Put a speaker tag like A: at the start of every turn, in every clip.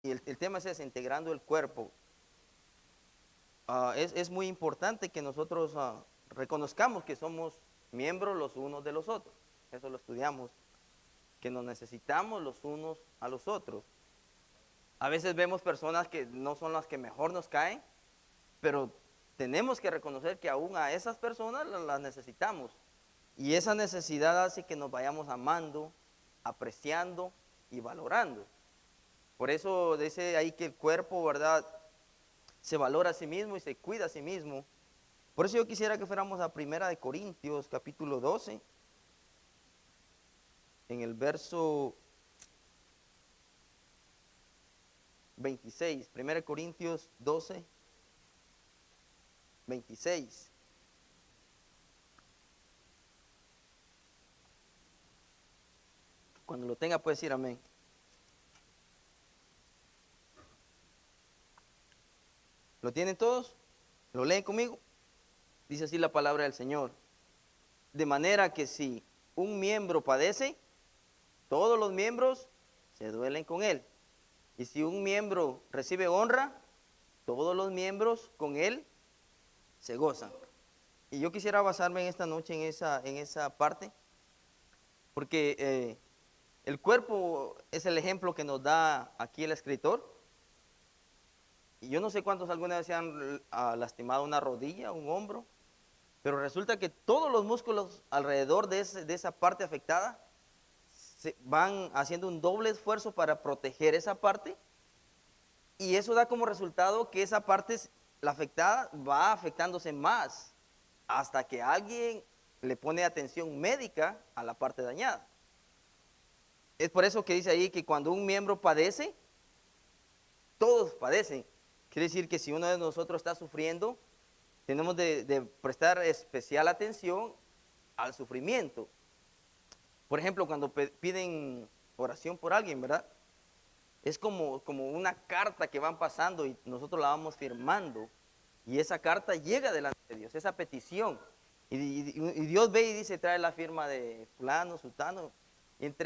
A: y el tema es ese, integrando el cuerpo. Es muy importante que nosotros reconozcamos que somos miembros los unos de los otros. Eso lo estudiamos, que nos necesitamos los unos a los otros. A veces vemos personas que no son las que mejor nos caen, pero tenemos que reconocer que aún a esas personas las necesitamos. Y esa necesidad hace que nos vayamos amando, apreciando y valorando. Por eso dice ahí que el cuerpo, ¿verdad?, se valora a sí mismo y se cuida a sí mismo. Por eso yo quisiera que fuéramos a 1 Corintios, capítulo 12, en el verso 26. 1 Corintios 12, 26. Cuando lo tenga puede decir amén. ¿Lo tienen todos? ¿Lo leen conmigo? Dice así la palabra del Señor. De manera que si un miembro padece, todos los miembros se duelen con él. Y si un miembro recibe honra, todos los miembros con él se gozan. Y yo quisiera basarme en esta noche en esa parte, porque el cuerpo es el ejemplo que nos da aquí el escritor. Y yo no sé cuántos alguna vez se han lastimado una rodilla, un hombro, pero resulta que todos los músculos alrededor de esa parte afectada se van haciendo un doble esfuerzo para proteger esa parte, y eso da como resultado que esa parte, la afectada, va afectándose más hasta que alguien le pone atención médica a la parte dañada. Es por eso que dice ahí que cuando un miembro padece, todos padecen. Quiere decir que si uno de nosotros está sufriendo, tenemos de prestar especial atención al sufrimiento. Por ejemplo, cuando piden oración por alguien, ¿verdad? Es como una carta que van pasando y nosotros la vamos firmando. Y esa carta llega delante de Dios, esa petición. Y Dios ve y dice, trae la firma de fulano, sultano.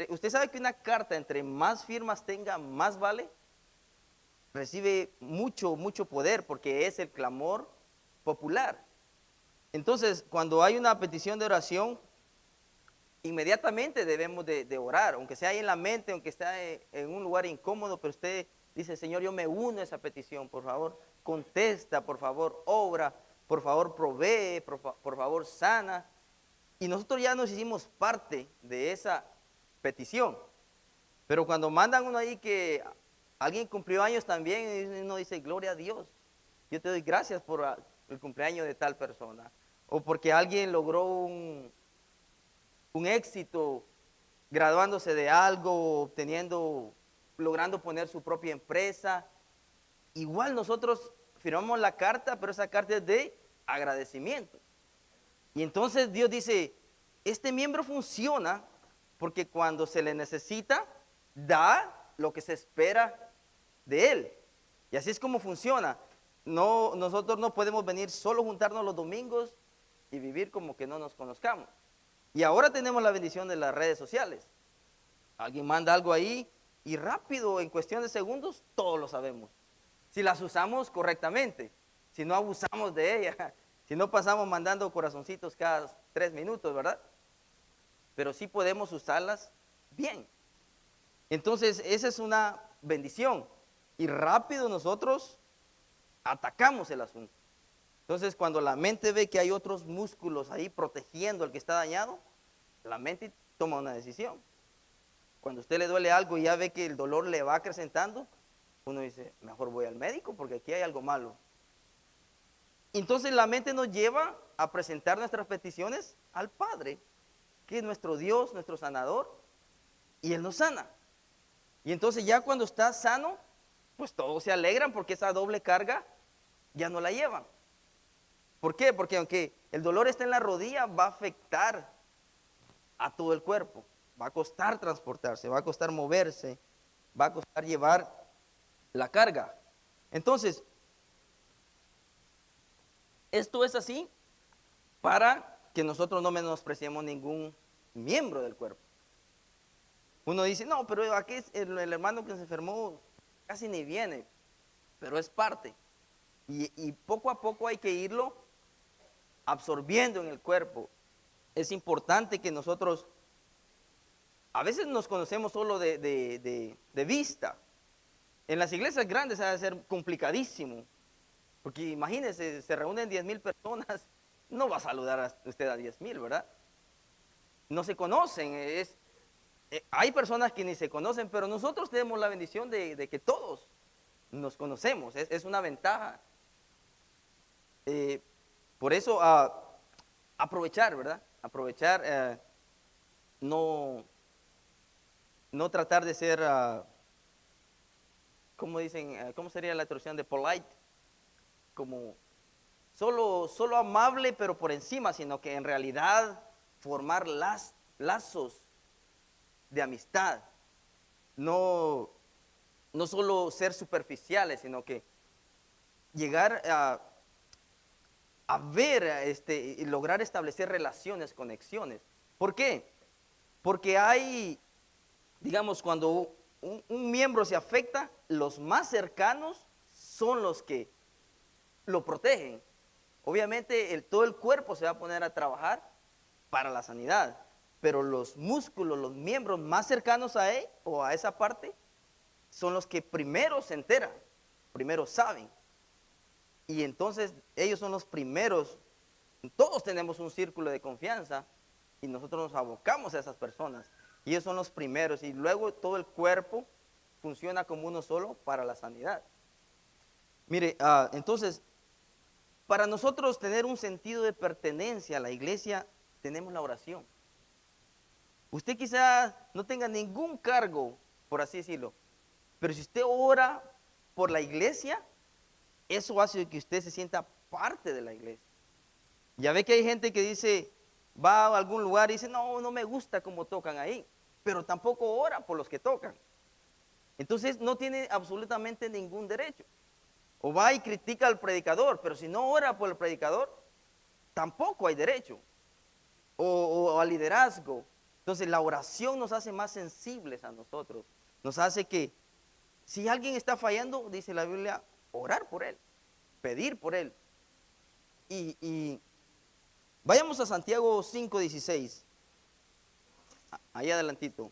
A: Usted sabe que una carta, entre más firmas tenga, más vale. Recibe mucho, mucho poder porque es el clamor popular. Entonces, cuando hay una petición de oración, inmediatamente debemos de orar, aunque sea ahí en la mente, aunque esté en un lugar incómodo, pero usted dice, Señor, yo me uno a esa petición, por favor, contesta, por favor, obra, por favor, provee, por favor, sana. Y nosotros ya nos hicimos parte de esa petición. Pero cuando mandan uno ahí que alguien cumplió años también, uno dice, gloria a Dios, yo te doy gracias por el cumpleaños de tal persona. O porque alguien logró un éxito graduándose de algo, logrando poner su propia empresa. Igual nosotros firmamos la carta, pero esa carta es de agradecimiento. Y entonces Dios dice, este miembro funciona porque cuando se le necesita, da lo que se espera de él. Y así es como funciona. No, nosotros no podemos venir solo juntarnos los domingos y vivir como que no nos conozcamos. Y ahora tenemos la bendición de las redes sociales. Alguien manda algo ahí y rápido, en cuestión de segundos, todos lo sabemos. Si las usamos correctamente, si no abusamos de ella, si no pasamos mandando corazoncitos cada 3 minutos, ¿verdad? Pero sí podemos usarlas bien. Entonces, esa es una bendición. Y rápido nosotros atacamos el asunto. Entonces, cuando la mente ve que hay otros músculos ahí protegiendo al que está dañado, la mente toma una decisión. Cuando a usted le duele algo y ya ve que el dolor le va acrecentando, uno dice, mejor voy al médico porque aquí hay algo malo. Entonces la mente nos lleva a presentar nuestras peticiones al Padre, que es nuestro Dios, nuestro sanador, y Él nos sana. Y entonces ya cuando está sano, pues todos se alegran porque esa doble carga ya no la llevan. ¿Por qué? Porque aunque el dolor esté en la rodilla, va a afectar a todo el cuerpo. Va a costar transportarse, va a costar moverse, va a costar llevar la carga. Entonces, esto es así para que nosotros no menospreciemos ningún miembro del cuerpo. Uno dice, no, pero aquí es el hermano que se enfermó casi ni viene, pero es parte. Y poco a poco hay que irlo absorbiendo en el cuerpo. Es importante que nosotros, a veces nos conocemos solo de vista. En las iglesias grandes ha de ser complicadísimo, porque imagínense, se reúnen 10,000 personas, no va a saludar a usted a 10,000, ¿verdad? No se conocen, hay personas que ni se conocen, pero nosotros tenemos la bendición de que todos nos conocemos, es una ventaja. Por eso, aprovechar, ¿verdad? Aprovechar, no, no tratar de ser, ¿cómo dicen? ¿Cómo sería la traducción de polite? Como solo amable, pero por encima, sino que en realidad formar lazos de amistad. No, no solo ser superficiales, sino que llegar a ver y lograr establecer relaciones, conexiones. ¿Por qué? Porque hay, digamos, cuando un miembro se afecta, los más cercanos son los que lo protegen. Obviamente todo el cuerpo se va a poner a trabajar para la sanidad, pero los músculos, los miembros más cercanos a él o a esa parte, son los que primero se enteran, primero saben. Y entonces ellos son los primeros. Todos tenemos un círculo de confianza y nosotros nos abocamos a esas personas. Y ellos son los primeros y luego todo el cuerpo funciona como uno solo para la sanidad. Mire, entonces, para nosotros tener un sentido de pertenencia a la iglesia, tenemos la oración. Usted quizá no tenga ningún cargo, por así decirlo, pero si usted ora por la iglesia, eso hace que usted se sienta parte de la iglesia. Ya ve que hay gente que dice, va a algún lugar y dice, no, no me gusta cómo tocan ahí, pero tampoco ora por los que tocan. Entonces no tiene absolutamente ningún derecho. O va y critica al predicador, pero si no ora por el predicador, tampoco hay derecho. O al liderazgo. Entonces la oración nos hace más sensibles a nosotros. Nos hace que si alguien está fallando, dice la Biblia, orar por él, pedir por él. Y vayamos a Santiago 5:16. Ahí adelantito.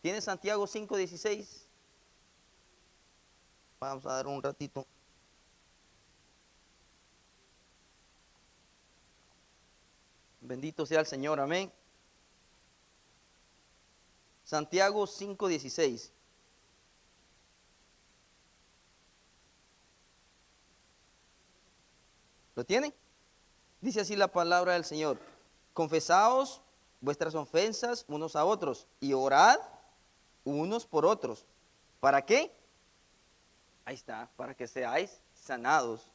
A: ¿Tiene Santiago 5:16? Vamos a dar un ratito. Bendito sea el Señor, amén. Santiago 5:16. ¿Lo tienen? Dice así la palabra del Señor. Confesaos vuestras ofensas unos a otros y orad unos por otros. ¿Para qué? Ahí está, para que seáis sanados.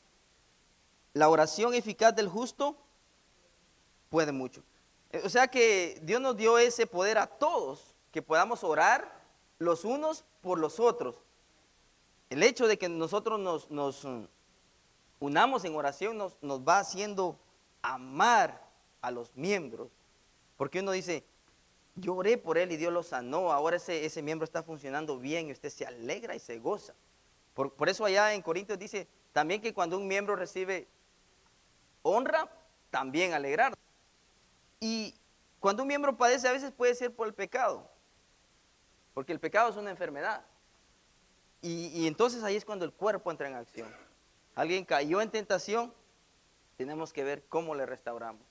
A: La oración eficaz del justo puede mucho. O sea que Dios nos dio ese poder a todos, que podamos orar los unos por los otros. El hecho de que nosotros nos unamos en oración nos va haciendo amar a los miembros. Porque uno dice, yo oré por él y Dios lo sanó, ahora ese miembro está funcionando bien y usted se alegra y se goza. Por eso allá en Corintios dice también que cuando un miembro recibe honra, también alegrar. Y cuando un miembro padece, a veces puede ser por el pecado, porque el pecado es una enfermedad. Y entonces ahí es cuando el cuerpo entra en acción. Alguien cayó en tentación, tenemos que ver cómo le restauramos.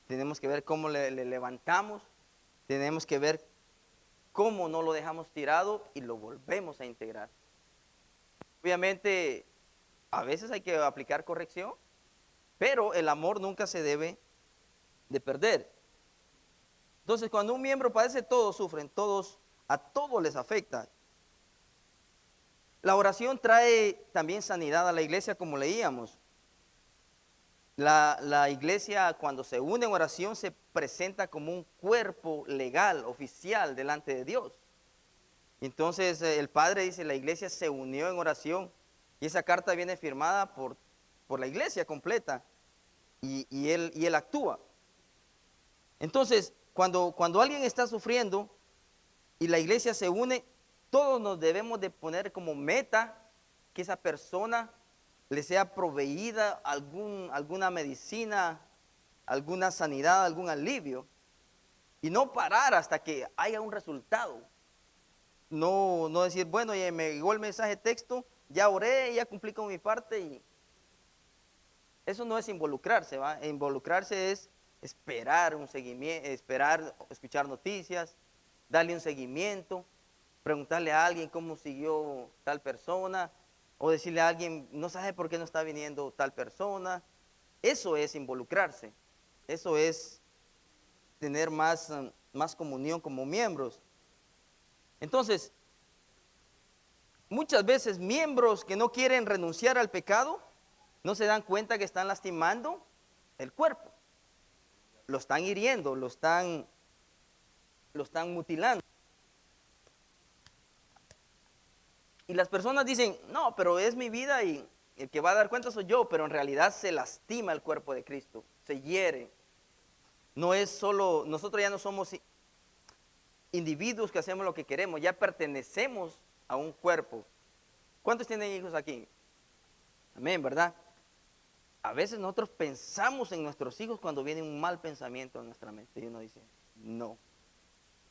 A: Tenemos que ver cómo le levantamos. Tenemos que ver cómo no lo dejamos tirado y lo volvemos a integrar. Obviamente, a veces hay que aplicar corrección, pero el amor nunca se debe de perder. Entonces, cuando un miembro padece, todos sufren, a todos les afecta. La oración trae también sanidad a la iglesia, como leíamos. La iglesia, cuando se une en oración, se presenta como un cuerpo legal, oficial, delante de Dios. Entonces, el Padre dice, la iglesia se unió en oración, y esa carta viene firmada por la iglesia completa, y él actúa. Entonces, cuando alguien está sufriendo y la iglesia se une, todos nos debemos de poner como meta que esa persona le sea proveída alguna medicina, alguna sanidad, algún alivio, y no parar hasta que haya un resultado. No decir, bueno, ya me llegó el mensaje de texto, ya oré, ya cumplí con mi parte, y eso no es involucrarse, ¿va? Involucrarse es esperar un seguimiento, esperar escuchar noticias, darle un seguimiento, preguntarle a alguien cómo siguió tal persona, o decirle a alguien, no sabe por qué no está viniendo tal persona. Eso es involucrarse, eso es tener más comunión como miembros. Entonces, muchas veces miembros que no quieren renunciar al pecado, no se dan cuenta que están lastimando el cuerpo, lo están hiriendo, lo están mutilando. Y las personas dicen, no, pero es mi vida y el que va a dar cuenta soy yo, pero en realidad se lastima el cuerpo de Cristo, se hiere. No es solo, nosotros ya no somos individuos que hacemos lo que queremos, ya pertenecemos a un cuerpo. ¿Cuántos tienen hijos aquí? Amén, ¿verdad? A veces nosotros pensamos en nuestros hijos cuando viene un mal pensamiento en nuestra mente y uno dice, no,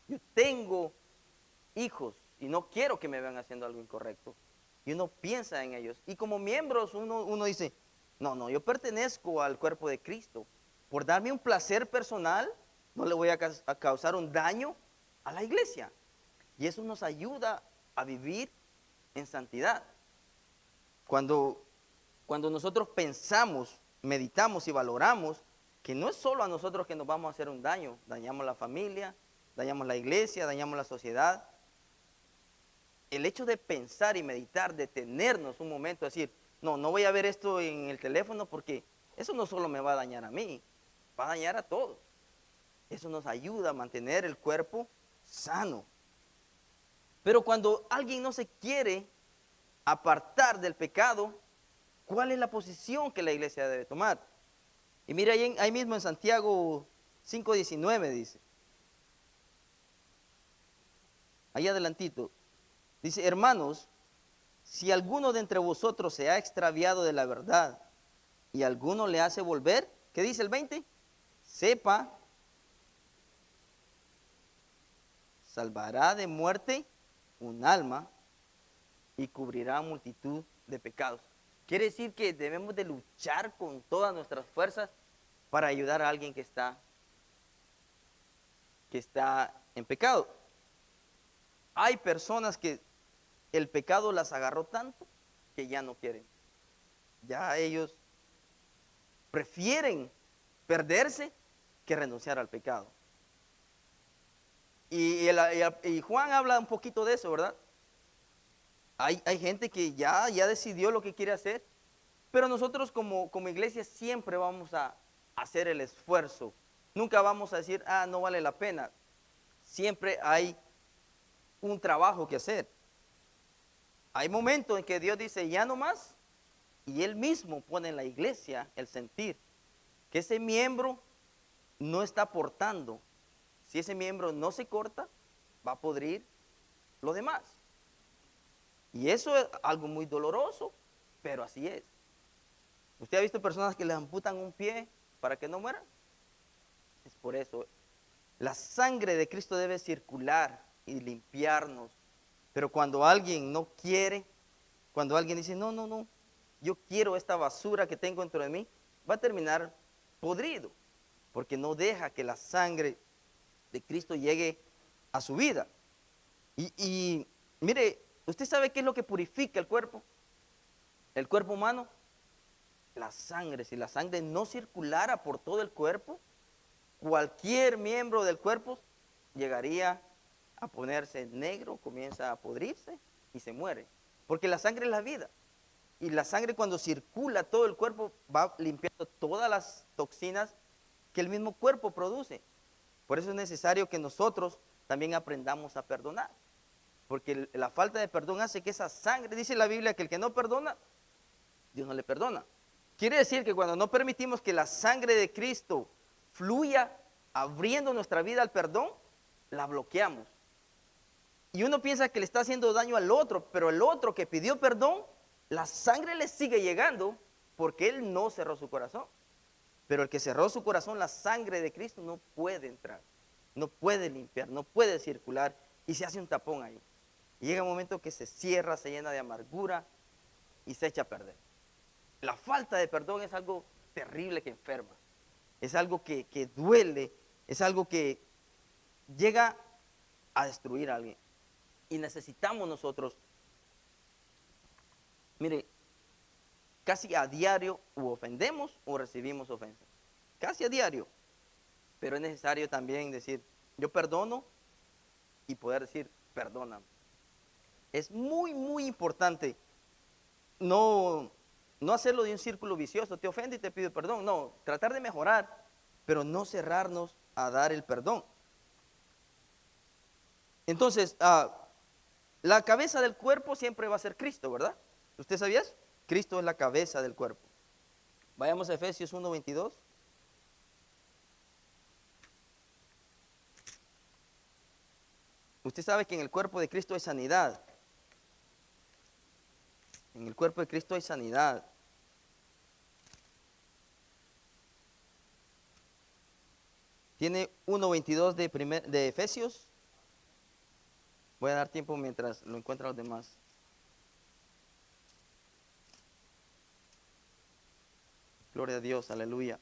A: yo tengo hijos y no quiero que me vean haciendo algo incorrecto. Y uno piensa en ellos. Y como miembros uno dice, no, yo pertenezco al cuerpo de Cristo. Por darme un placer personal, no le voy a causar un daño a la iglesia. Y eso nos ayuda a vivir en santidad. Cuando nosotros pensamos, meditamos y valoramos que no es solo a nosotros que nos vamos a hacer un daño, dañamos la familia, dañamos la iglesia, dañamos la sociedad. El hecho de pensar y meditar, detenernos un momento, decir, no voy a ver esto en el teléfono porque eso no solo me va a dañar a mí, va a dañar a todos. Eso nos ayuda a mantener el cuerpo sano. Pero cuando alguien no se quiere apartar del pecado, ¿cuál es la posición que la iglesia debe tomar? Y mira ahí mismo en Santiago 5:19 dice, ahí adelantito, dice, hermanos, si alguno de entre vosotros se ha extraviado de la verdad y alguno le hace volver, ¿qué dice el 20? Sepa, salvará de muerte un alma y cubrirá multitud de pecados. Quiere decir que debemos de luchar con todas nuestras fuerzas para ayudar a alguien que está en pecado. Hay personas que el pecado las agarró tanto que ya no quieren. Ya ellos prefieren perderse que renunciar al pecado. Y Juan habla un poquito de eso, ¿verdad? Hay gente que ya decidió lo que quiere hacer, pero nosotros como iglesia siempre vamos a hacer el esfuerzo. Nunca vamos a decir, no vale la pena. Siempre hay un trabajo que hacer. Hay momentos en que Dios dice, ya no más, y Él mismo pone en la iglesia el sentir que ese miembro no está aportando. Si ese miembro no se corta, va a podrir lo demás. Y eso es algo muy doloroso, pero así es. ¿Usted ha visto personas que le amputan un pie para que no mueran? Es por eso. La sangre de Cristo debe circular y limpiarnos. Pero cuando alguien no quiere, cuando alguien dice, no, yo quiero esta basura que tengo dentro de mí, va a terminar podrido, porque no deja que la sangre de Cristo llegue a su vida. Y mire, ¿usted sabe qué es lo que purifica el cuerpo? El cuerpo humano, la sangre. Si la sangre no circulara por todo el cuerpo, cualquier miembro del cuerpo llegaría a ponerse negro, comienza a podrirse y se muere. Porque la sangre es la vida. Y la sangre cuando circula todo el cuerpo va limpiando todas las toxinas que el mismo cuerpo produce. Por eso es necesario que nosotros también aprendamos a perdonar. Porque la falta de perdón hace que esa sangre, dice la Biblia, que el que no perdona, Dios no le perdona. Quiere decir que cuando no permitimos que la sangre de Cristo fluya, abriendo nuestra vida al perdón, la bloqueamos. Y uno piensa que le está haciendo daño al otro, pero el otro que pidió perdón, la sangre le sigue llegando porque él no cerró su corazón. Pero el que cerró su corazón, la sangre de Cristo no puede entrar, no puede limpiar, no puede circular y se hace un tapón ahí. Y llega un momento que se cierra, se llena de amargura y se echa a perder. La falta de perdón es algo terrible que enferma, es algo que duele, es algo que llega a destruir a alguien. Y necesitamos nosotros, mire, casi a diario o ofendemos o recibimos ofensas. Casi a diario. Pero es necesario también decir, yo perdono y poder decir, perdóname. Es muy, muy importante no hacerlo de un círculo vicioso. Te ofende y te pido perdón. No, tratar de mejorar, pero no cerrarnos a dar el perdón. Entonces, la cabeza del cuerpo siempre va a ser Cristo, ¿verdad? ¿Usted sabía eso? Cristo es la cabeza del cuerpo. Vayamos a Efesios 1:22. Usted sabe que en el cuerpo de Cristo hay sanidad. En el cuerpo de Cristo hay sanidad. Tiene 1:22 de Efesios. Voy a dar tiempo mientras lo encuentran los demás. Gloria a Dios, aleluya.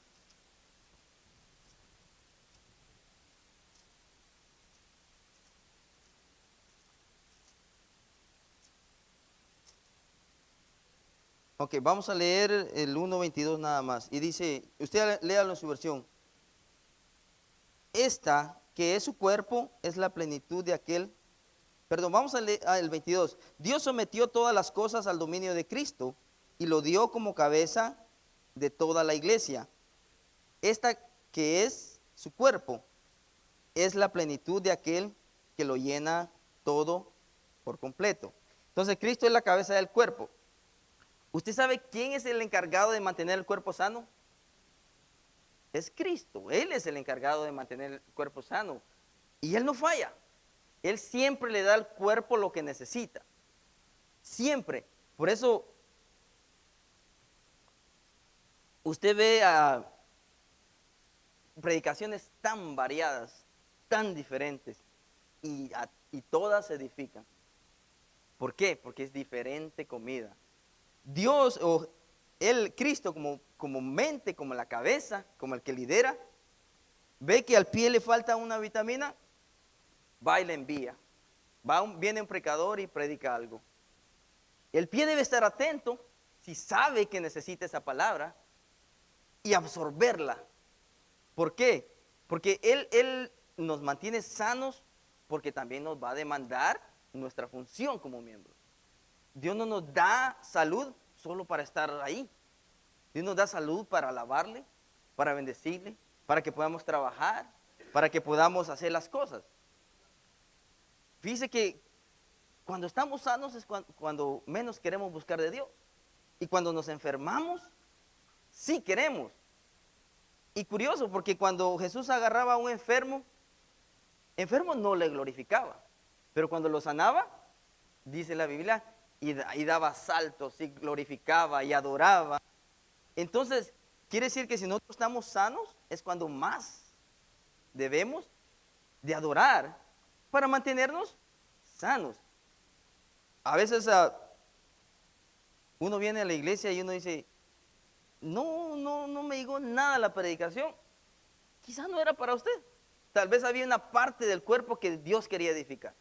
A: Ok, vamos a leer el 1:22 nada más. Y dice, usted léalo en su versión. Esta, que es su cuerpo, es la plenitud de aquel. Perdón, vamos a leer el 22. Dios sometió todas las cosas al dominio de Cristo y lo dio como cabeza de toda la iglesia. Esta, que es su cuerpo, es la plenitud de aquel que lo llena todo por completo. Entonces, Cristo es la cabeza del cuerpo. ¿Usted sabe quién es el encargado de mantener el cuerpo sano? Es Cristo. Él es el encargado de mantener el cuerpo sano. Y Él no falla. Él siempre le da al cuerpo lo que necesita. Siempre. Por eso, usted ve a predicaciones tan variadas, tan diferentes, y todas se edifican. ¿Por qué? Porque es diferente comida. Dios o Cristo como mente, como la cabeza, como el que lidera, ve que al pie le falta una vitamina, va y le envía. Viene un predicador y predica algo. El pie debe estar atento si sabe que necesita esa palabra y absorberla. ¿Por qué? Porque Él nos mantiene sanos porque también nos va a demandar nuestra función como miembros. Dios no nos da salud solo para estar ahí. Dios nos da salud para alabarle, para bendecirle, para que podamos trabajar, para que podamos hacer las cosas. Fíjese que cuando estamos sanos es cuando menos queremos buscar de Dios. Y cuando nos enfermamos, sí queremos. Y curioso, porque cuando Jesús agarraba a un enfermo no le glorificaba. Pero cuando lo sanaba, dice la Biblia, y daba saltos, y glorificaba, y adoraba. Entonces, quiere decir que si nosotros estamos sanos, es cuando más debemos de adorar para mantenernos sanos. A veces uno viene a la iglesia y uno dice, no me llegó nada la predicación. Quizás no era para usted. Tal vez había una parte del cuerpo que Dios quería edificar.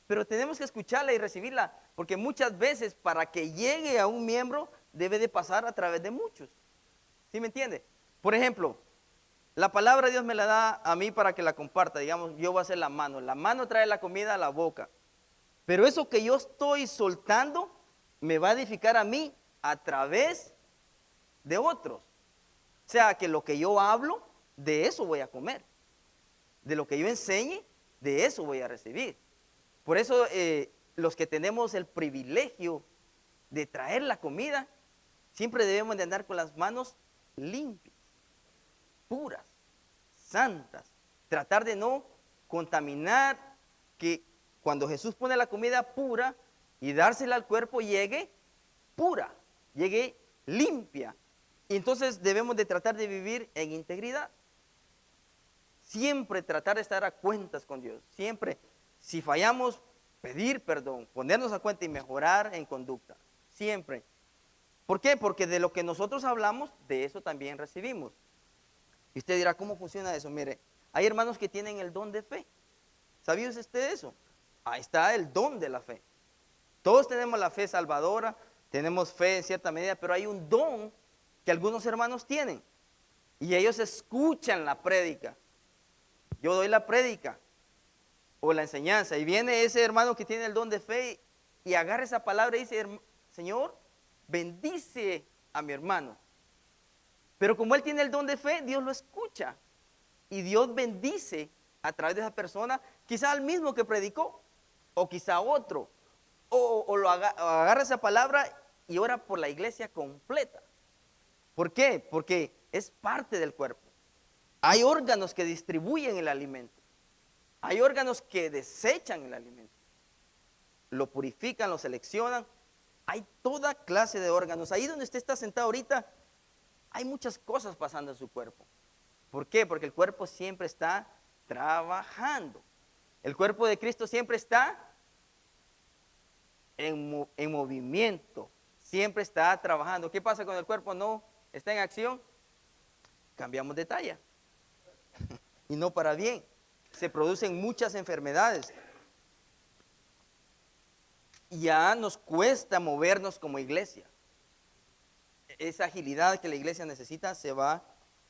A: Pero tenemos que escucharla y recibirla, porque muchas veces para que llegue a un miembro debe de pasar a través de muchos. ¿Sí me entiende? Por ejemplo, la palabra Dios me la da a mí para que la comparta. Digamos, yo voy a hacer la mano trae la comida a la boca. Pero eso que yo estoy soltando me va a edificar a mí a través de otros. O sea, que lo que yo hablo, de eso voy a comer. De lo que yo enseñe, de eso voy a recibir. Por eso los que tenemos el privilegio de traer la comida, siempre debemos de andar con las manos limpias, puras, santas. Tratar de no contaminar, que cuando Jesús pone la comida pura y dársela al cuerpo, llegue pura, llegue limpia. Y entonces debemos de tratar de vivir en integridad. Siempre tratar de estar a cuentas con Dios. Siempre, si fallamos, pedir perdón, ponernos a cuenta y mejorar en conducta. Siempre. ¿Por qué? Porque de lo que nosotros hablamos, de eso también recibimos. Y usted dirá, ¿cómo funciona eso? Mire, hay hermanos que tienen el don de fe. ¿Sabía usted eso? Ahí está el don de la fe. Todos tenemos la fe salvadora, tenemos fe en cierta medida, pero hay un don que algunos hermanos tienen. Y ellos escuchan la prédica. Yo doy la prédica o la enseñanza y viene ese hermano que tiene el don de fe y agarra esa palabra y dice, Señor, bendice a mi hermano. Pero como él tiene el don de fe, Dios lo escucha y Dios bendice a través de esa persona, quizá al mismo que predicó o quizá otro, o agarra esa palabra y ora por la iglesia completa. ¿Por qué? Porque es parte del cuerpo. Hay órganos que distribuyen el alimento. Hay órganos que desechan el alimento. Lo purifican, lo seleccionan. Hay toda clase de órganos. Ahí donde usted está sentado ahorita, hay muchas cosas pasando en su cuerpo. ¿Por qué? Porque el cuerpo siempre está trabajando. El cuerpo de Cristo siempre está en movimiento. Siempre está trabajando. ¿Qué pasa cuando el cuerpo no está en acción? Cambiamos de talla. Y no para bien. Se producen muchas enfermedades. Y ya nos cuesta movernos como iglesia. Esa agilidad que la iglesia necesita se va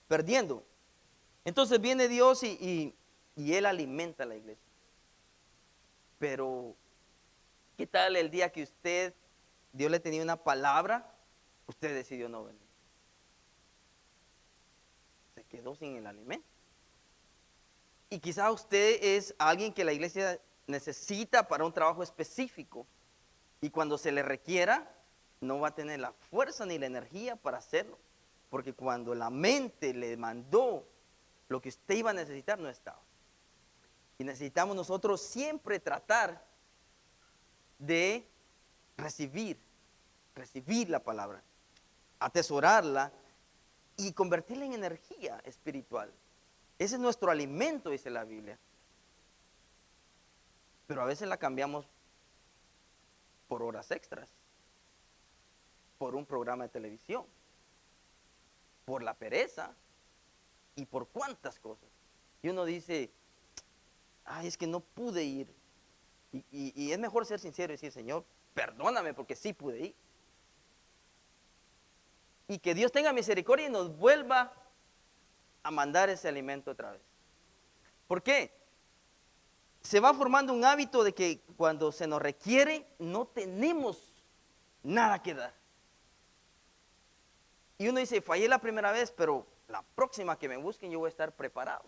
A: perdiendo. Entonces viene Dios y Él alimenta a la iglesia. Pero, ¿qué tal el día que Dios le tenía una palabra, usted decidió no venir? Se quedó sin el alimento. Y quizá usted es alguien que la iglesia necesita para un trabajo específico. Y cuando se le requiera, no va a tener la fuerza ni la energía para hacerlo. Porque cuando la mente le mandó lo que usted iba a necesitar, no estaba. Y necesitamos nosotros siempre tratar de recibir la palabra, atesorarla y convertirla en energía espiritual. Ese es nuestro alimento, dice la Biblia. Pero a veces la cambiamos por horas extras, por un programa de televisión, por la pereza y por cuántas cosas. Y uno dice, ay, es que no pude ir. Y es mejor ser sincero y decir, Señor, perdóname porque sí pude ir. Y que Dios tenga misericordia y nos vuelva a mandar ese alimento otra vez. ¿Por qué? Se va formando un hábito de que cuando se nos requiere no tenemos nada que dar. Y uno dice, fallé la primera vez, pero la próxima que me busquen yo voy a estar preparado.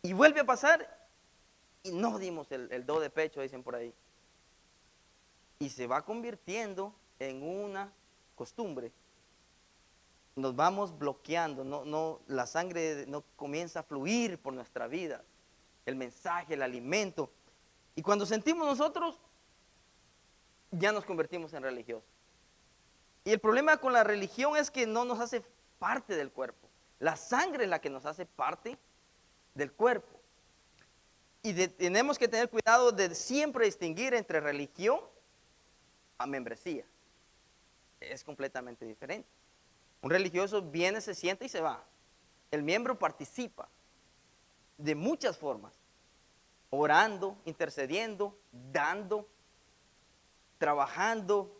A: Y vuelve a pasar y no dimos el do de pecho, dicen por ahí. Y se va convirtiendo en una costumbre. Nos vamos bloqueando, la sangre no comienza a fluir por nuestra vida. El mensaje, el alimento. Y cuando sentimos nosotros, ya nos convertimos en religiosos. Y el problema con la religión es que no nos hace parte del cuerpo. La sangre es la que nos hace parte del cuerpo. Y tenemos que tener cuidado de siempre distinguir entre religión a membresía. Es completamente diferente. Un religioso viene, se sienta y se va. El miembro participa de muchas formas. Orando, intercediendo, dando, trabajando,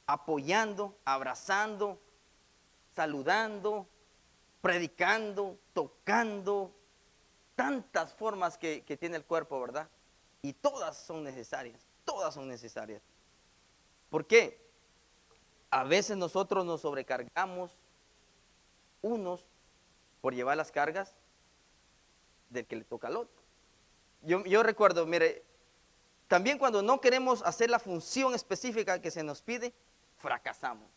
A: apoyando, abrazando, saludando, predicando, tocando. Tantas formas que tiene el cuerpo, ¿verdad? Y todas son necesarias, todas son necesarias. ¿Por qué? A veces nosotros nos sobrecargamos unos por llevar las cargas del que le toca al otro. Yo recuerdo, mire, también cuando no queremos hacer la función específica que se nos pide, fracasamos.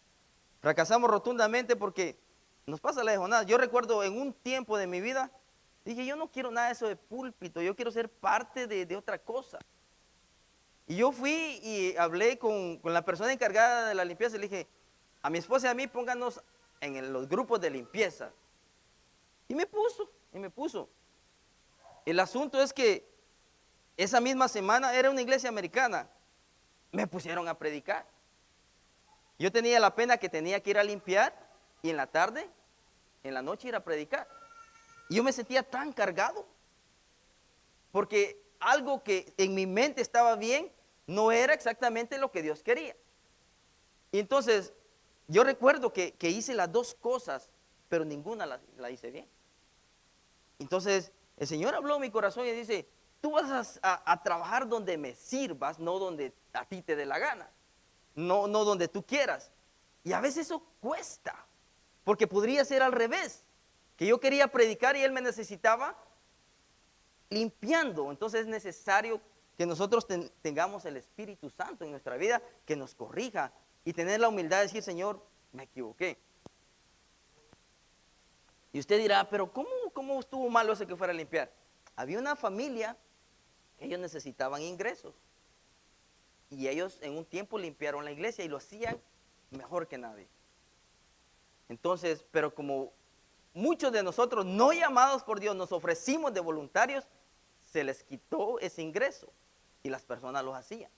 A: Fracasamos rotundamente porque Nos pasa la de Jonás. Yo recuerdo en un tiempo de mi vida, dije, yo no quiero nada de eso de púlpito, yo quiero ser parte de otra cosa. Y yo fui y hablé con la persona encargada de la limpieza y le dije, a mi esposa y a mí pónganos en los grupos de limpieza. Y me puso. El asunto es que esa misma semana era una iglesia americana. Me pusieron a predicar. Yo tenía la pena que tenía que ir a limpiar y en la tarde, en la noche ir a predicar. Y yo me sentía tan cargado porque algo que en mi mente estaba bien no era exactamente lo que Dios quería. Y entonces yo recuerdo que hice las dos cosas, pero ninguna la hice bien. Entonces el Señor habló a mi corazón y dice, tú vas a trabajar donde me sirvas, no donde a ti te dé la gana, no donde tú quieras. Y a veces eso cuesta, porque podría ser al revés, que yo quería predicar y Él me necesitaba limpiando. Entonces es necesario que nosotros tengamos el Espíritu Santo en nuestra vida, que nos corrija y tener la humildad de decir, Señor, me equivoqué. Y usted dirá, pero ¿cómo estuvo malo ese que fuera a limpiar? Había una familia que ellos necesitaban ingresos. Y ellos en un tiempo limpiaron la iglesia y lo hacían mejor que nadie. Entonces, pero como muchos de nosotros no llamados por Dios nos ofrecimos de voluntarios, se les quitó ese ingreso y las personas los hacían.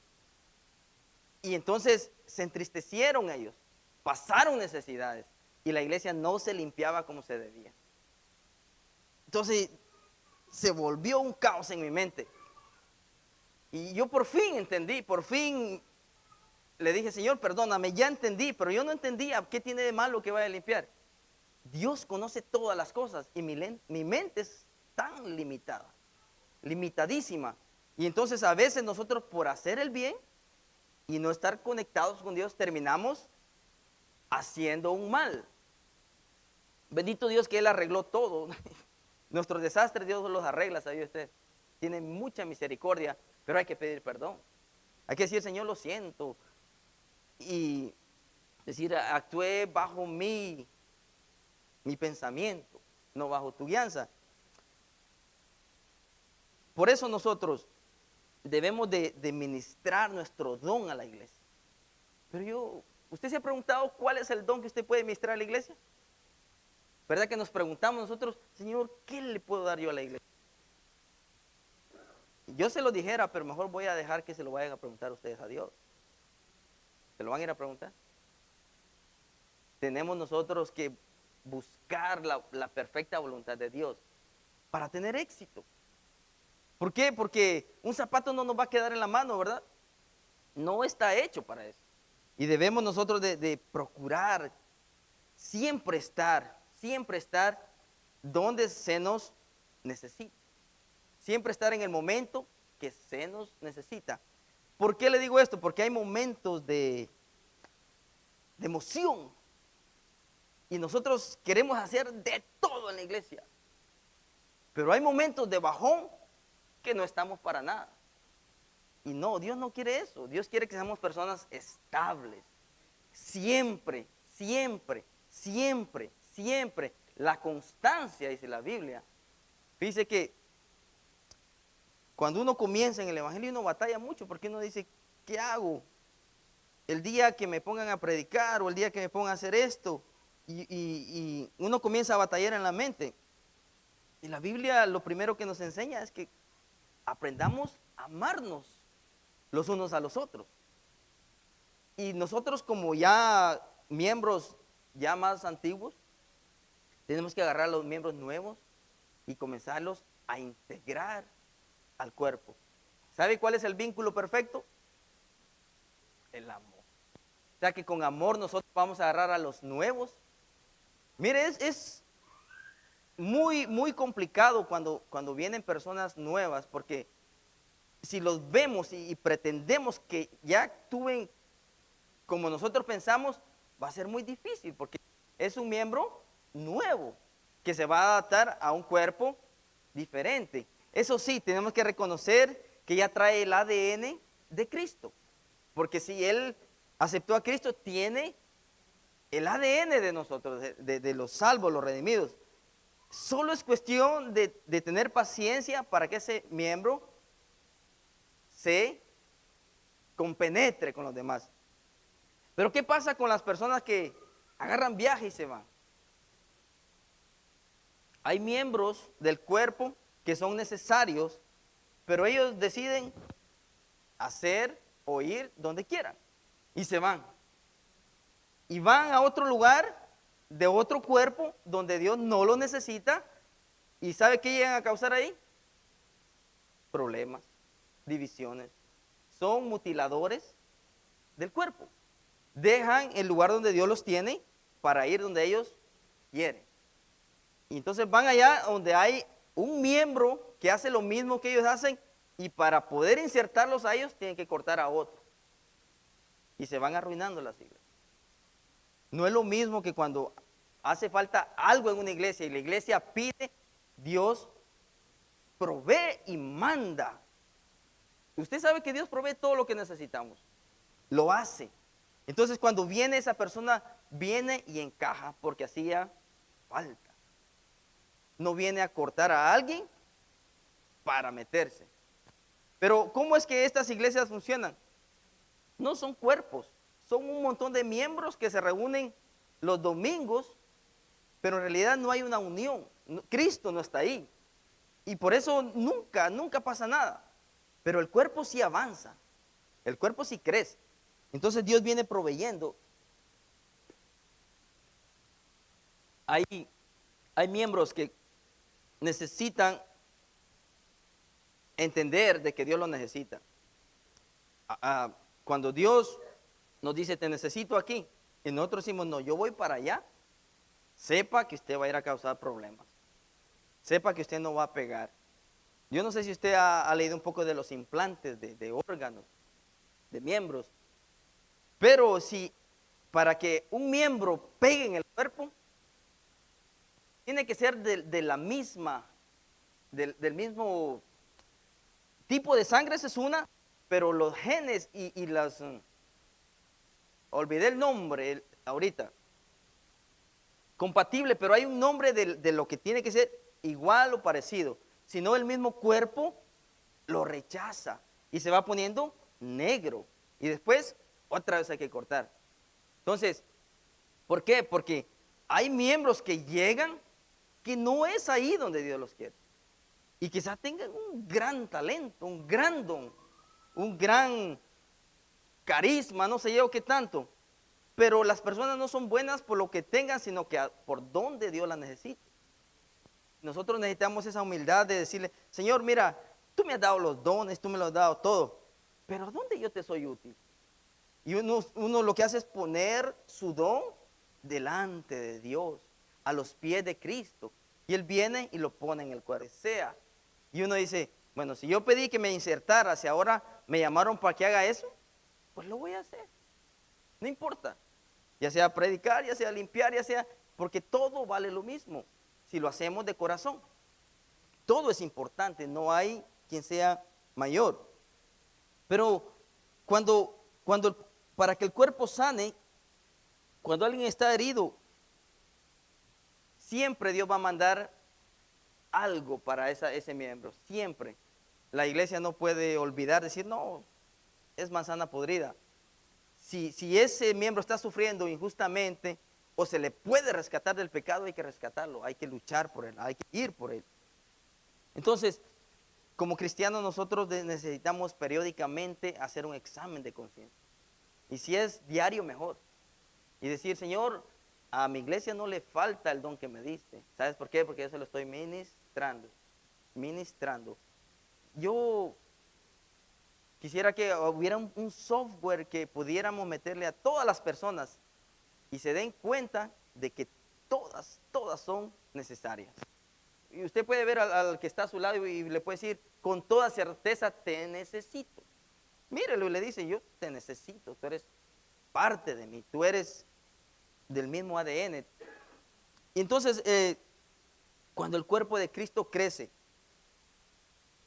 A: Y entonces se entristecieron ellos, pasaron necesidades y la iglesia no se limpiaba como se debía. Entonces se volvió un caos en mi mente. Y yo por fin entendí, por fin le dije, Señor, perdóname, ya entendí, pero yo no entendía qué tiene de malo que vaya a limpiar. Dios conoce todas las cosas y mi mente es tan limitada, limitadísima. Y entonces a veces nosotros por hacer el bien y no estar conectados con Dios terminamos haciendo un mal. Bendito Dios que Él arregló todo. Nuestros desastres Dios los arregla, ¿sabía usted? Tiene mucha misericordia, pero hay que pedir perdón. Hay que decir, Señor, lo siento. Y decir, actué bajo mi pensamiento, no bajo tu guianza. Por eso nosotros debemos de ministrar nuestro don a la iglesia. Pero ¿usted se ha preguntado cuál es el don que usted puede ministrar a la iglesia? ¿Verdad que nos preguntamos nosotros, Señor, qué le puedo dar yo a la iglesia? Yo se lo dijera, pero mejor voy a dejar que se lo vayan a preguntar ustedes a Dios. ¿Se lo van a ir a preguntar? Tenemos nosotros que buscar la perfecta voluntad de Dios para tener éxito. ¿Por qué? Porque un zapato no nos va a quedar en la mano, ¿verdad? No está hecho para eso. Y debemos nosotros de procurar siempre estar donde se nos necesita. Siempre estar en el momento que se nos necesita. ¿Por qué le digo esto? Porque hay momentos de emoción. Y nosotros queremos hacer de todo en la iglesia. Pero hay momentos de bajón que no estamos para nada. Y no, Dios no quiere eso. Dios quiere que seamos personas estables. Siempre. La constancia, dice la Biblia. Dice que cuando uno comienza en el evangelio uno batalla mucho porque uno dice, ¿qué hago? El día que me pongan a predicar o el día que me pongan a hacer esto. Y uno comienza a batallar en la mente. Y la Biblia lo primero que nos enseña es que aprendamos a amarnos los unos a los otros. Y nosotros como ya miembros ya más antiguos, tenemos que agarrar a los miembros nuevos y comenzarlos a integrar al cuerpo. ¿Sabe cuál es el vínculo perfecto? El amor. O sea que con amor nosotros vamos a agarrar a los nuevos. Mire, es muy complicado cuando vienen personas nuevas, porque si los vemos y pretendemos que ya actúen como nosotros pensamos, va a ser muy difícil, porque es un miembro nuevo que se va a adaptar a un cuerpo diferente. Eso sí, tenemos que reconocer que ya trae el ADN de Cristo, porque si él aceptó a Cristo, tiene el ADN de nosotros, de los salvos, los redimidos. Solo es cuestión de tener paciencia para que ese miembro se compenetre con los demás. Pero ¿qué pasa con las personas que agarran viaje y se van? Hay miembros del cuerpo que son necesarios, pero ellos deciden hacer o ir donde quieran y se van. Y van a otro lugar de otro cuerpo donde Dios no lo necesita. ¿Y sabe qué llegan a causar ahí? Problemas, divisiones. Son mutiladores del cuerpo. Dejan el lugar donde Dios los tiene para ir donde ellos quieren. Y entonces van allá donde hay un miembro que hace lo mismo que ellos hacen, y para poder insertarlos a ellos tienen que cortar a otro. Y se van arruinando las iglesias. No es lo mismo que cuando hace falta algo en una iglesia y la iglesia pide, Dios provee y manda. Usted sabe que Dios provee todo lo que necesitamos. Lo hace. Entonces cuando viene esa persona, viene y encaja porque hacía falta. No viene a cortar a alguien para meterse. Pero ¿cómo es que estas iglesias funcionan? No son cuerpos, son un montón de miembros que se reúnen los domingos, pero en realidad no hay una unión. Cristo no está ahí. Y por eso nunca pasa nada. Pero el cuerpo sí avanza, el cuerpo sí crece. Entonces Dios viene proveyendo. Hay miembros que necesitan entender de que Dios lo necesita. Cuando Dios nos dice, te necesito aquí, y nosotros decimos, no, yo voy para allá, sepa que usted va a ir a causar problemas. Sepa que usted no va a pegar. Yo no sé si usted ha leído un poco de los implantes de órganos, de miembros, pero si para que un miembro pegue en el cuerpo, tiene que ser de la misma, del mismo tipo de sangre, esa es una, pero los genes y las, olvidé el nombre ahorita, compatible, pero hay un nombre de lo que tiene que ser igual o parecido, si no el mismo cuerpo lo rechaza y se va poniendo negro y después otra vez hay que cortar. Entonces, ¿por qué? Porque hay miembros que llegan que no es ahí donde Dios los quiere. Y quizás tengan un gran talento, un gran don, un gran carisma, no sé yo qué tanto. Pero las personas no son buenas por lo que tengan, sino que por donde Dios las necesita. Nosotros necesitamos esa humildad de decirle, Señor, mira, tú me has dado los dones, tú me lo has dado todo, pero ¿dónde yo te soy útil? Y uno lo que hace es poner su don delante de Dios, a los pies de Cristo. Y Él viene y lo pone en el cuerpo. Y uno dice, bueno, si yo pedí que me insertara, si ahora me llamaron para que haga eso, pues lo voy a hacer. No importa. Ya sea predicar, ya sea limpiar, ya sea, porque todo vale lo mismo si lo hacemos de corazón. Todo es importante, no hay quien sea mayor. Pero para que el cuerpo sane, cuando alguien está herido, siempre Dios va a mandar algo para ese miembro, siempre. La iglesia no puede olvidar, decir, no, es manzana podrida. Si ese miembro está sufriendo injustamente o se le puede rescatar del pecado, hay que rescatarlo, hay que luchar por él, hay que ir por él. Entonces, como cristianos nosotros necesitamos periódicamente hacer un examen de conciencia. Y si es diario, mejor. Y decir, Señor, a mi iglesia no le falta el don que me diste. ¿Sabes por qué? Porque yo se lo estoy ministrando. Yo quisiera que hubiera un software que pudiéramos meterle a todas las personas y se den cuenta de que todas son necesarias. Y usted puede ver al que está a su lado y le puede decir con toda certeza, te necesito. Mírelo y le dice, yo te necesito, tú eres parte de mí, tú eres del mismo ADN. Y entonces, cuando el cuerpo de Cristo crece,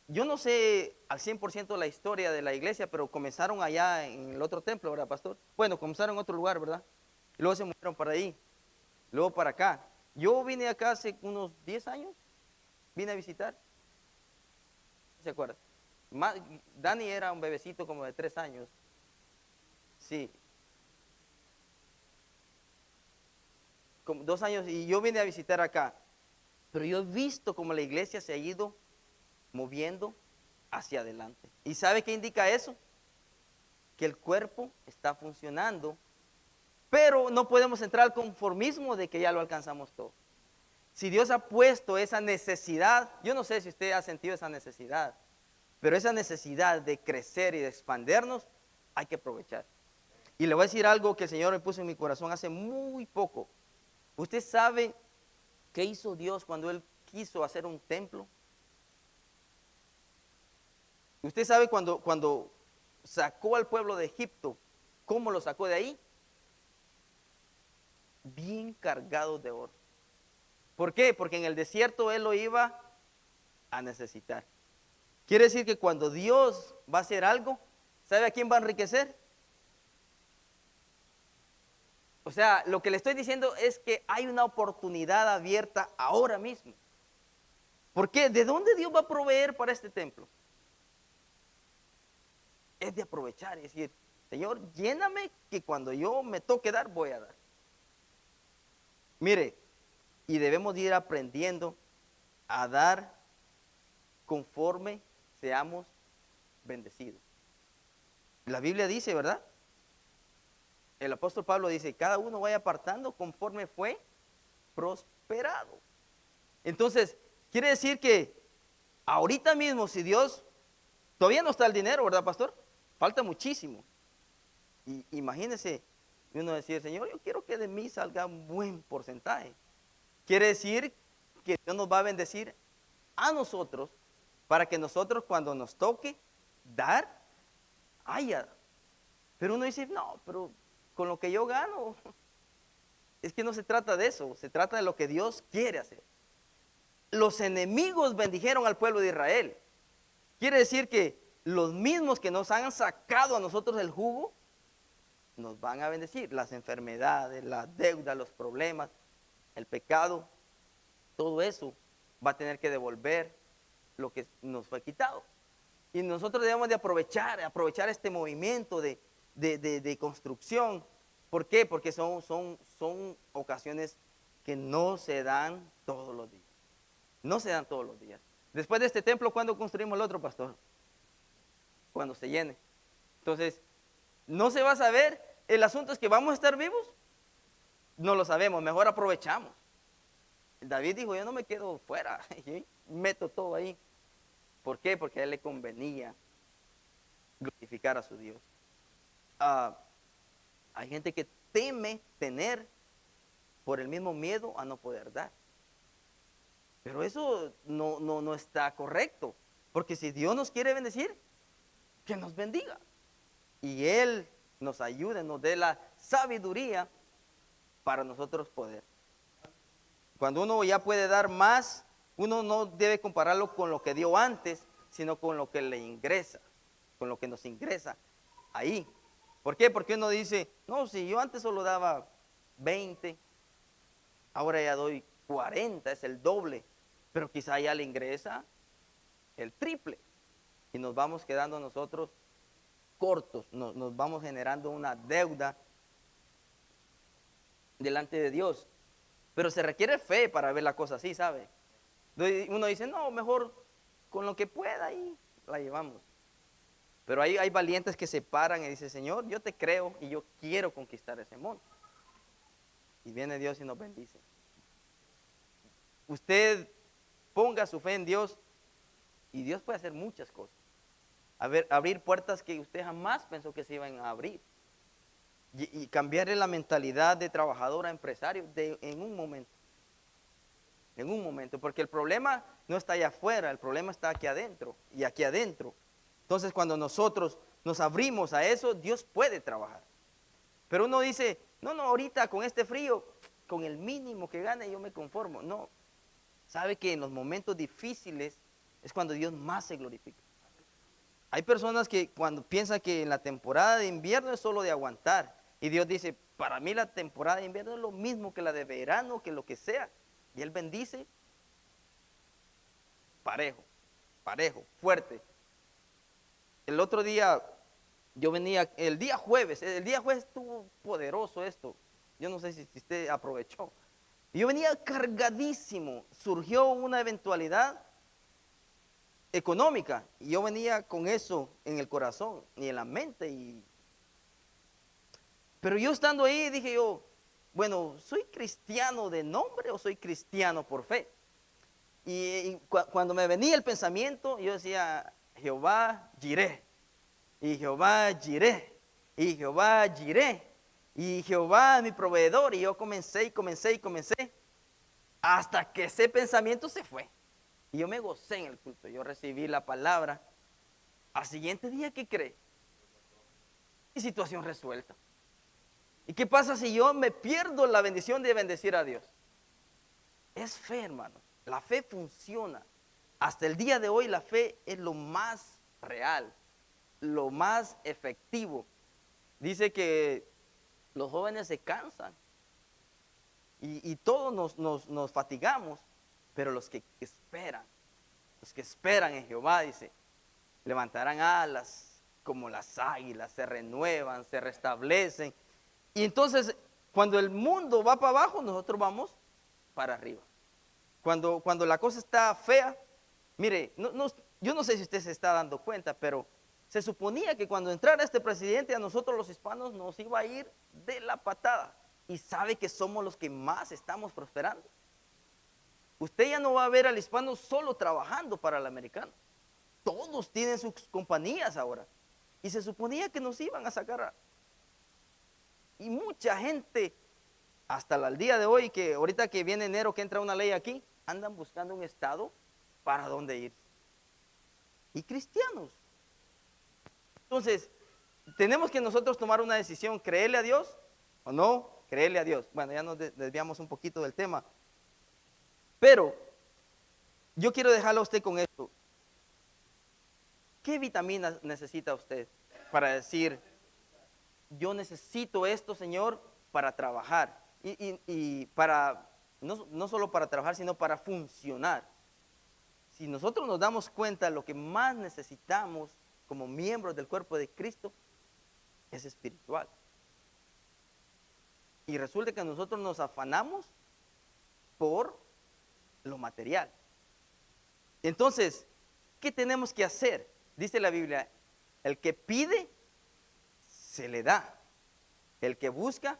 A: yo no sé al 100% la historia de la iglesia, pero comenzaron allá en el otro templo, ¿verdad, pastor? Bueno, comenzaron en otro lugar, ¿verdad? y luego se movieron para ahí, luego para acá. Yo vine acá hace unos 10 años, vine a visitar, ¿se acuerdan? Dani era un bebecito como de 3 años, sí, como 2 años, y yo vine a visitar acá, pero yo he visto como la iglesia se ha ido moviendo hacia adelante. ¿Y sabe qué indica eso? Que el cuerpo está funcionando, pero no podemos entrar al conformismo de que ya lo alcanzamos todo. Si Dios ha puesto esa necesidad, yo no sé si usted ha sentido esa necesidad, pero esa necesidad de crecer y de expandernos, hay que aprovechar. Y le voy a decir algo que el Señor me puso en mi corazón hace muy poco. ¿Usted sabe qué hizo Dios cuando Él quiso hacer un templo? ¿Usted sabe cuando sacó al pueblo de Egipto, cómo lo sacó de ahí? Bien cargado de oro. ¿Por qué? Porque en el desierto Él lo iba a necesitar. Quiere decir que cuando Dios va a hacer algo, ¿sabe a quién va a enriquecer? O sea, lo que le estoy diciendo es que hay una oportunidad abierta ahora mismo. ¿Por qué? ¿De dónde Dios va a proveer para este templo? Es de aprovechar y decir, Señor, lléname que cuando yo me toque dar, voy a dar. Mire, y debemos ir aprendiendo a dar conforme seamos bendecidos. La Biblia dice, ¿verdad? El apóstol Pablo dice, cada uno vaya apartando conforme fue prosperado. Entonces, quiere decir que ahorita mismo, si Dios, todavía no está el dinero, ¿verdad, pastor? Falta muchísimo. Y imagínese uno decir, Señor, yo quiero que de mí salga un buen porcentaje. Quiere decir que Dios nos va a bendecir a nosotros para que nosotros cuando nos toque dar, haya. Pero uno dice, no, pero con lo que yo gano, es que no se trata de eso, se trata de lo que Dios quiere hacer. Los enemigos bendijeron al pueblo de Israel. Quiere decir que los mismos que nos han sacado a nosotros el jugo, nos van a bendecir. Las enfermedades, la deuda, los problemas, el pecado, todo eso va a tener que devolver lo que nos fue quitado. Y nosotros debemos de aprovechar este movimiento de construcción. ¿Por qué? Porque son ocasiones que no se dan todos los días. No se dan todos los días. Después de este templo, ¿cuándo construimos el otro, pastor? Cuando se llene. Entonces, no se va a saber. El asunto es que vamos a estar vivos. No lo sabemos, mejor aprovechamos. David dijo, yo no me quedo fuera, meto todo ahí. ¿Por qué? Porque a él le convenía glorificar a su Dios. Hay gente que teme tener por el mismo miedo a no poder dar. Pero eso no está correcto. Porque si Dios nos quiere bendecir, que nos bendiga. Y Él nos ayude, nos dé la sabiduría para nosotros poder. Cuando uno ya puede dar más, uno no debe compararlo con lo que dio antes, sino con lo que le ingresa, con lo que nos ingresa ahí. ¿Por qué? Porque uno dice, no, si yo antes solo daba 20, ahora ya doy 40, es el doble, pero quizá ya le ingresa el triple. Y nos vamos quedando nosotros cortos, nos vamos generando una deuda delante de Dios. Pero se requiere fe para ver la cosa así, ¿sabe? Uno dice, no, mejor con lo que pueda y la llevamos. Pero hay valientes que se paran y dicen, Señor, yo te creo y yo quiero conquistar ese monte. Y viene Dios y nos bendice. Usted ponga su fe en Dios y Dios puede hacer muchas cosas. Abrir puertas que usted jamás pensó que se iban a abrir. Y cambiarle la mentalidad de trabajador a empresario en un momento. En un momento, porque el problema no está allá afuera, el problema está aquí adentro y aquí adentro. Entonces, cuando nosotros nos abrimos a eso, Dios puede trabajar. Pero uno dice, no, ahorita con este frío, con el mínimo que gane yo me conformo. No, sabe que en los momentos difíciles es cuando Dios más se glorifica. Hay personas que cuando piensan que en la temporada de invierno es solo de aguantar. Y Dios dice, para mí la temporada de invierno es lo mismo que la de verano, que lo que sea. Y Él bendice parejo, parejo, fuerte. El otro día, yo venía, el día jueves estuvo poderoso esto. Yo no sé si usted aprovechó. Yo venía cargadísimo, surgió una eventualidad económica y yo venía con eso en el corazón y en la mente. Pero yo estando ahí dije yo, bueno, ¿soy cristiano de nombre o soy cristiano por fe? Cuando me venía el pensamiento, yo decía, Jehová Jireh, y Jehová Jireh, y Jehová Jireh, y Jehová mi proveedor. Y yo comencé, hasta que ese pensamiento se fue. Y yo me gocé en el culto, yo recibí la palabra. Al siguiente día, ¿qué cree? Mi situación resuelta. ¿Y qué pasa si yo me pierdo la bendición de bendecir a Dios? Es fe, hermano. La fe funciona. Hasta el día de hoy la fe es lo más real, lo más efectivo. Dice que los jóvenes se cansan y todos nos fatigamos, pero los que esperan en Jehová, dice, levantarán alas como las águilas, se renuevan, se restablecen. Y entonces, cuando el mundo va para abajo, nosotros vamos para arriba. Cuando la cosa está fea, mire, yo no sé si usted se está dando cuenta, pero se suponía que cuando entrara este presidente a nosotros los hispanos nos iba a ir de la patada. Y sabe que somos los que más estamos prosperando. Usted ya no va a ver al hispano solo trabajando para el americano. Todos tienen sus compañías ahora. Y se suponía que nos iban a sacar. Y mucha gente, hasta el día de hoy, que ahorita que viene enero, que entra una ley aquí, andan buscando un estado para dónde ir. Y cristianos. Entonces, tenemos que nosotros tomar una decisión, creerle a Dios o no creerle a Dios. Bueno, ya nos desviamos un poquito del tema. Pero yo quiero dejarlo a usted con esto. ¿Qué vitaminas necesita usted para decir, yo necesito esto, Señor, para trabajar? Y para, no solo para trabajar, sino para funcionar. Si nosotros nos damos cuenta, lo que más necesitamos como miembros del cuerpo de Cristo es espiritual. Y resulta que nosotros nos afanamos por lo material. Entonces, ¿qué tenemos que hacer? Dice la Biblia, el que pide, se le da. El que busca,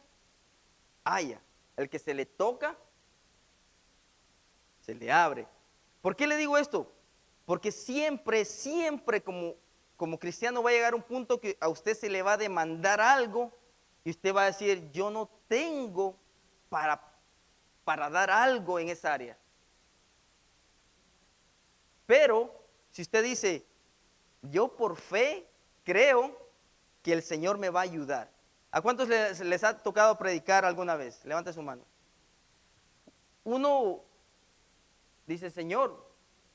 A: halla. El que se le toca, se le abre. ¿Por qué le digo esto? Porque siempre como cristiano va a llegar un punto que a usted se le va a demandar algo y usted va a decir, yo no tengo para dar algo en esa área. Pero si usted dice, yo por fe creo que el Señor me va a ayudar. ¿A cuántos les ha tocado predicar alguna vez? Levante su mano. Uno dice, Señor,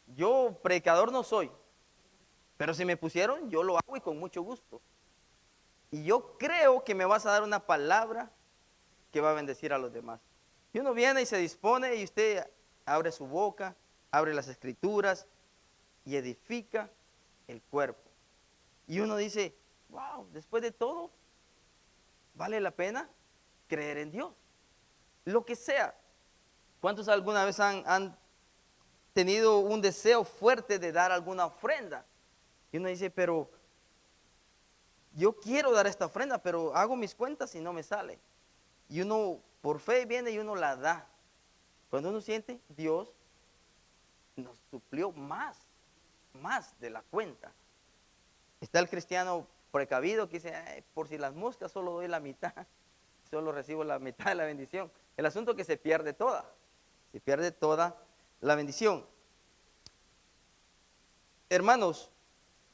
A: yo predicador no soy, pero si me pusieron, yo lo hago y con mucho gusto. Y yo creo que me vas a dar una palabra que va a bendecir a los demás. Y uno viene y se dispone y usted abre su boca, abre las escrituras y edifica el cuerpo. Y uno dice, wow, después de todo, vale la pena creer en Dios. Lo que sea. ¿Cuántos alguna vez han tenido un deseo fuerte de dar alguna ofrenda? Y uno dice, pero yo quiero dar esta ofrenda, pero hago mis cuentas y no me sale. Y uno por fe viene y uno la da. Cuando uno siente, Dios nos suplió más de la cuenta. Está el cristiano precavido que dice, por si las moscas solo doy la mitad, solo recibo la mitad de la bendición. El asunto es que se pierde toda la bendición. Hermanos,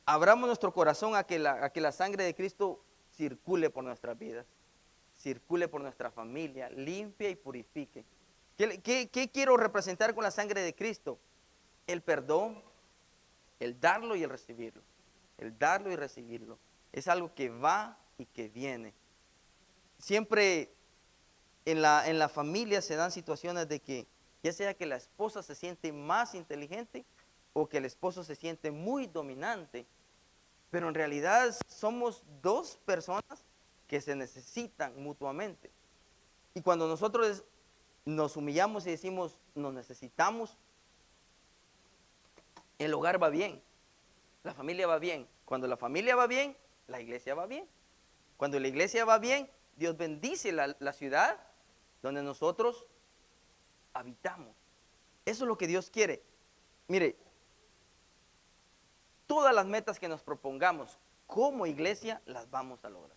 A: abramos nuestro corazón a que la sangre de Cristo circule por nuestras vidas, circule por nuestra familia, limpie y purifique. ¿Qué quiero representar con la sangre de Cristo? El perdón, el darlo y el recibirlo. El darlo y recibirlo. Es algo que va y que viene. Siempre en la familia se dan situaciones de que, ya sea que la esposa se siente más inteligente o que el esposo se siente muy dominante, pero en realidad somos dos personas que se necesitan mutuamente. Y cuando nosotros nos humillamos y decimos, nos necesitamos, el hogar va bien, la familia va bien. Cuando la familia va bien, la iglesia va bien. Cuando la iglesia va bien, Dios bendice la ciudad donde nosotros habitamos. Eso es lo que Dios quiere. Mire, todas las metas que nos propongamos como iglesia las vamos a lograr.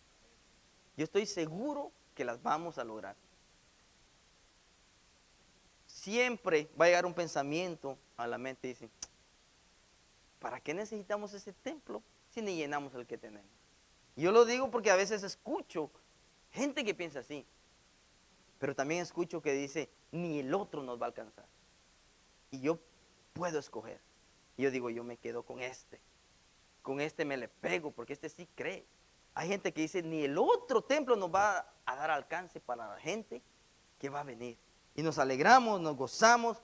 A: Yo estoy seguro que las vamos a lograr. Siempre va a llegar un pensamiento a la mente y dice, ¿para qué necesitamos ese templo si ni llenamos el que tenemos? Yo lo digo porque a veces escucho gente que piensa así, pero también escucho que dice, ni el otro nos va a alcanzar. Y yo puedo escoger. Y yo digo, yo me quedo con este. Con este me le pego porque este sí cree. Hay gente que dice, ni el otro templo nos va a dar alcance para la gente que va a venir. Y nos alegramos, nos gozamos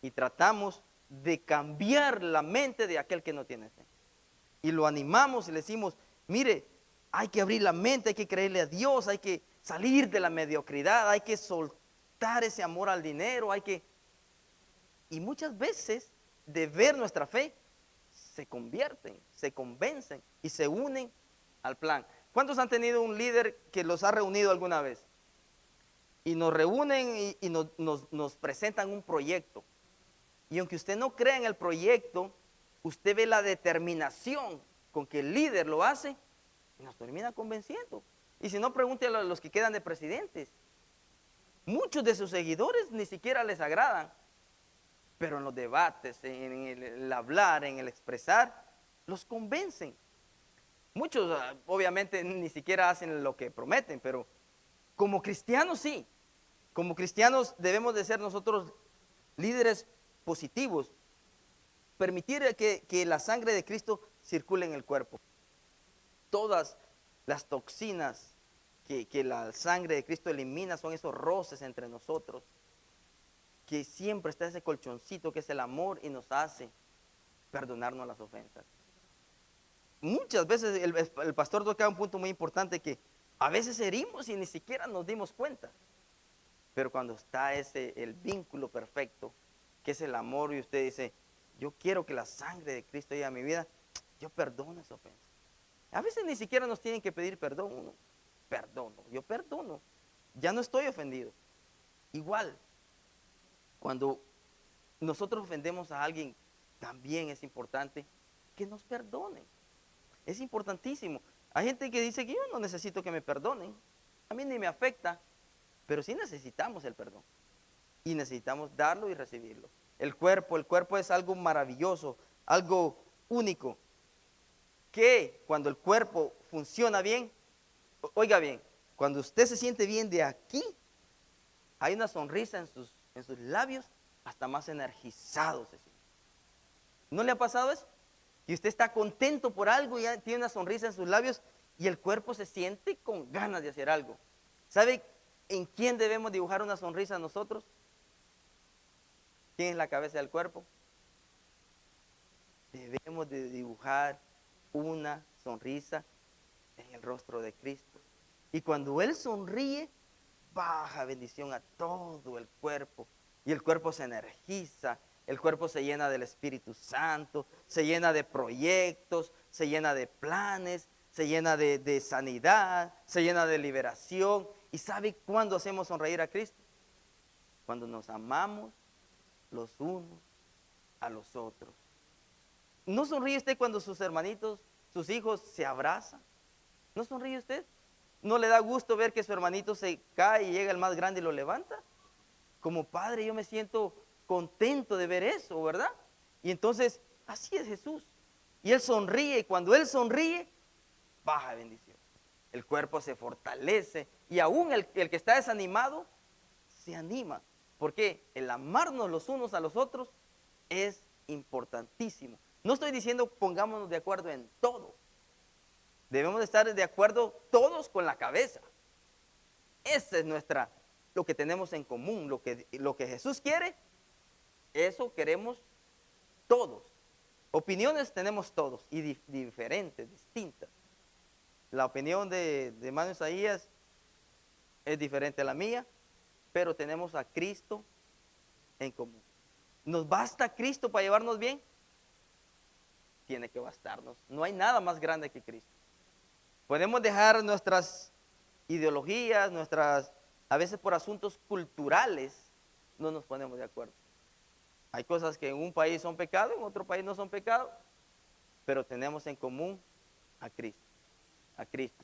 A: y tratamos de cambiar la mente de aquel que no tiene fe. Y lo animamos y le decimos, mire, hay que abrir la mente, hay que creerle a Dios, hay que salir de la mediocridad, hay que soltar ese amor al dinero, hay que... Y muchas veces de ver nuestra fe, se convierten, se convencen y se unen al plan. ¿Cuántos han tenido un líder que los ha reunido alguna vez? Y nos reúnen y nos presentan un proyecto. Y aunque usted no crea en el proyecto, usted ve la determinación con que el líder lo hace y nos termina convenciendo. Y si no, pregunte a los que quedan de presidentes. Muchos de sus seguidores ni siquiera les agradan, pero en los debates, en el hablar, en el expresar, los convencen. Muchos obviamente ni siquiera hacen lo que prometen, pero como cristianos sí. Como cristianos debemos de ser nosotros líderes positivos, permitir que la sangre de Cristo circule en el cuerpo. Todas las toxinas que la sangre de Cristo elimina son esos roces entre nosotros, que siempre está ese colchoncito que es el amor y nos hace perdonarnos las ofensas. Muchas veces el pastor toca un punto muy importante, que a veces herimos y ni siquiera nos dimos cuenta. Pero cuando está el vínculo perfecto, que es el amor, y usted dice, yo quiero que la sangre de Cristo llegue a mi vida, yo perdono esa ofensa. A veces ni siquiera nos tienen que pedir perdón, uno perdono, yo perdono, ya no estoy ofendido. Igual, cuando nosotros ofendemos a alguien, también es importante que nos perdonen. Es importantísimo. Hay gente que dice que yo no necesito que me perdonen, a mí ni me afecta, pero sí necesitamos el perdón. Y necesitamos darlo y recibirlo. El cuerpo es algo maravilloso, algo único, que cuando el cuerpo funciona bien, oiga bien, cuando usted se siente bien de aquí, hay una sonrisa en sus labios, hasta más energizado se siente. ¿No le ha pasado eso? Que usted está contento por algo y ya tiene una sonrisa en sus labios y el cuerpo se siente con ganas de hacer algo. ¿Sabe en quién debemos dibujar una sonrisa nosotros? ¿Quién es la cabeza del cuerpo? Debemos de dibujar una sonrisa en el rostro de Cristo. Y cuando Él sonríe, baja bendición a todo el cuerpo. Y el cuerpo se energiza, el cuerpo se llena del Espíritu Santo, se llena de proyectos, se llena de planes, se llena de sanidad, se llena de liberación. ¿Y sabe cuándo hacemos sonreír a Cristo? Cuando nos amamos los unos a los otros. ¿No sonríe usted cuando sus hermanitos, sus hijos se abrazan? ¿No sonríe usted? ¿No le da gusto ver que su hermanito se cae y llega el más grande y lo levanta? Como padre yo me siento contento de ver eso, ¿verdad? Y entonces, así es Jesús. Y Él sonríe, y cuando Él sonríe, baja bendición. El cuerpo se fortalece y aún el que está desanimado se anima. Porque el amarnos los unos a los otros es importantísimo. No estoy diciendo pongámonos de acuerdo en todo. Debemos de estar de acuerdo todos con la cabeza. Esa es lo que tenemos en común, lo que Jesús quiere, eso queremos todos. Opiniones tenemos todos y diferentes, distintas. La opinión de hermano Isaías es diferente a la mía, pero tenemos a Cristo en común. ¿Nos basta Cristo para llevarnos bien? Tiene que bastarnos. No hay nada más grande que Cristo. Podemos dejar nuestras ideologías, a veces por asuntos culturales, no nos ponemos de acuerdo. Hay cosas que en un país son pecado, en otro país no son pecado, pero tenemos en común a Cristo, a Cristo.